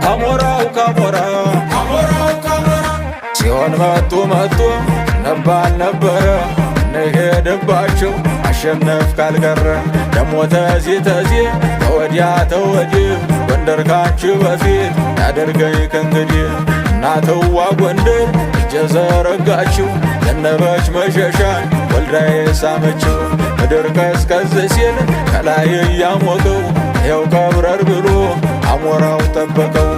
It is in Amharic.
አሞራው ካሞራ ሲሆን መጡ ነባል ነበረ እንሄድባቸው አሸነፍ ካልቀረ ደሞ ተዚህ ተወዲያ ተወዲህ ጎንደር ካንቺ በፊት ያደርገኝ ከእንግዲህ እናትዋ ጎንደር እጀ ዘረጋችው ዘነበች መሸሻን ወልዳ የሳመችው ምድር ቀዝቀዝ ሲል ከላይ እያሞቀው ይኸው ቀብረር ብሎ አሞራው ጠበቀው